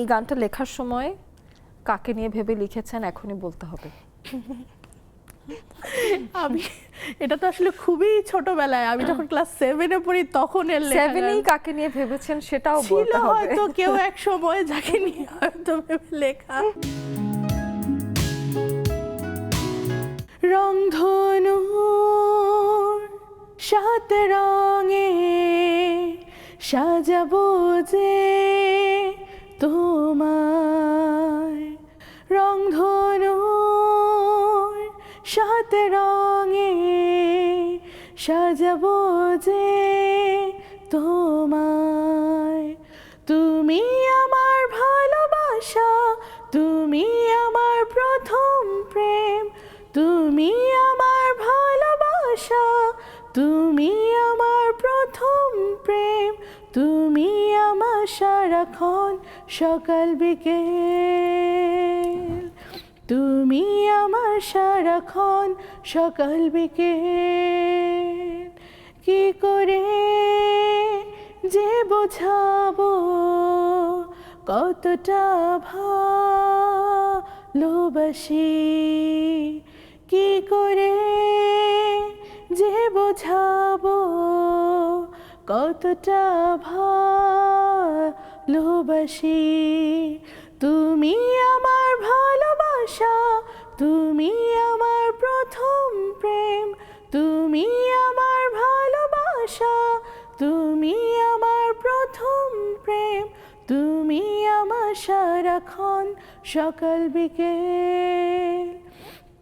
এই গানটা লেখার সময় কাকে নিয়ে ভেবে লিখেছেন এখনই বলতে হবে। আমি এটা তো আসলে খুবই ছোটবেলায়, আমি যখন ক্লাস 7 এ পড়ি তখন এর লেখা। 7 এই কাকে নিয়ে ভেবেছেন সেটাও ছিল বলতে হবে। হয়তো কেউ এক সময় যাকে নিয়ে হয়তো ভেবে লেখা। রংধনুর সাত রঙে সাজাবো যে তোমায়, রংধনুর সাত রঙে সাজাবো যে তোমায়। তুমি আমার ভালোবাসা, তুমি আমার প্রথম প্রেম, তুমি আমার ভালোবাসা, তুমি আমার প্রথম প্রেম, তুমি আমার সারাক্ষণ সকাল বিকেল, তুমি আমার সারাক্ষণ সকাল বিকেল। কি করে যে বোঝাবো কতটা ভালোবাসি, কি করে যে বোঝাবো কতটা ভালোবাসি। তুমি আমার ভালোবাসা, তুমি আমার প্রথম প্রেম, তুমি আমার ভালোবাসা, তুমি আমার প্রথম প্রেম, তুমি আমার সারাক্ষণ সকাল বিকেল,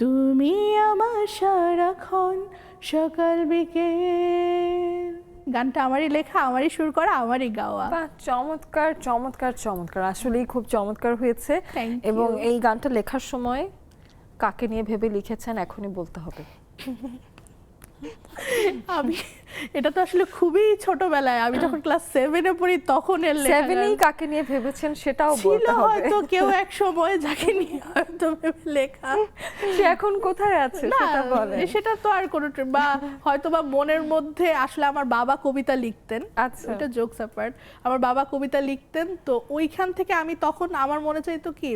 তুমি আমার সারাক্ষণ সকাল বিকেল। গানটা আমারই লেখা, আমারই সুর করা, আমারই গাওয়া। বাহ, চমৎকার চমৎকার চমৎকার, আসলেই খুব চমৎকার হয়েছে। Thank you. এবং এই গানটা লেখার সময় কাকে নিয়ে ভেবে লিখেছেন এখনই বলতে হবে। আমি এটা তো আসলে খুবই ছোটবেলায়, আমি যখন ক্লাস 7 এ পড়ি তখন এর লেখা। 7 এই কাকে নিয়ে ভেবেছেন সেটাও ছিল বলতে হবে। হয়তো কেউ এক সময় যাকে নিয়ে হয়তো ভেবে লেখা। সে এখন কোথায় আছে না, সেটা বলেন। সেটা তো আর কোনো বা হয়তো বা মনের মধ্যে আসলে আমার বাবা কবিতা লিখতেন। আচ্ছা। এটা জোকস অ্যাপার্ট, আমার বাবা কবিতা লিখতেন, তো ওইখান থেকে আমি তখন আমার মনে চাইতো কি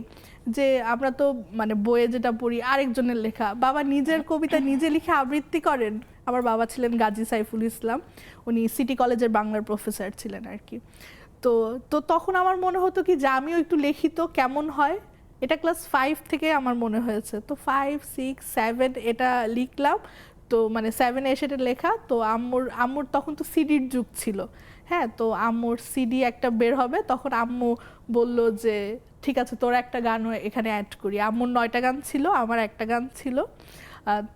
যে আমরা তো মানে বইয়ে যেটা পড়ি আরেকজনের লেখা, বাবা নিজের কবিতা নিজে লিখে আবৃত্তি করেন। আমার বাবা ছিলেন গাজী সাইফুল ইসলাম, উনি সিটি কলেজের বাংলার প্রফেসর ছিলেন আর কি। তো তো তখন আমার মনে হতো কি যে আমিও একটু লিখি তো কেমন হয়। এটা ক্লাস 5 থেকে আমার মনে হয়েছে, তো 5, 6, 7 এটা লিখলাম। তো মানে 7 এ এসে এটা লেখা। তো আম্মুর তখন তো সিডির যুগ ছিল, হ্যাঁ, তো আম্মুর সিডি একটা বের হবে, তখন আম্মু বলল যে ঠিক আছে তোর একটা গান এখানে অ্যাড করি। আম্মুর 9টা গান ছিল, আমার একটা গান ছিল।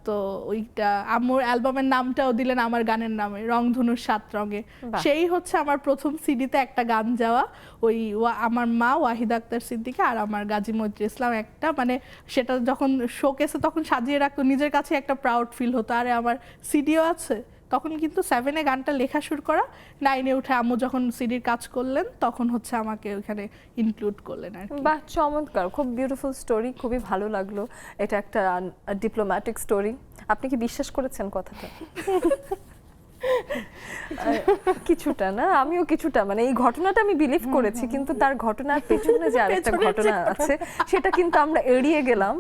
তো ওইটা আম্মুর অ্যালবামের নামটাও দিলেন আমার গানের নামে, রংধনুর সাত রঙে। সেই হচ্ছে আমার প্রথম সিডিতে একটা গান যাওয়া। ওই আমার মা ওয়াহিদা আক্তার সিদ্দিকা আর আমার গাজী মৈত্রী ইসলাম একটা, মানে সেটা যখন শোকেসে তখন সাজিয়ে রাখতো, নিজের কাছে একটা প্রাউড ফিল হতো, আরে আমার সিডিও আছে। তখন কিন্তু 7 এ গানটা লেখা শুরু করা, 9 এ উঠে আম্মু যখন সিডির কাজ করলেন তখন হচ্ছে আমাকে ওখানে ইনক্লুড করলেন আর কি। বাহ, চমৎকার, খুব বিউটিফুল স্টোরি, খুবই ভালো লাগলো। এটা একটা ডিপ্লোম্যাটিক স্টোরি। আপনি কি বিশ্বাস করেছেন কথাটা? কিছুটা না, আমিও কিছুটা, মানে এই ঘটনাটা আমি বিলিভ করেছি, কিন্তু তার ঘটনার পেছনে যে আরেকটা ঘটনা আছে সেটা কিন্তু আমরা এড়িয়ে গেলাম।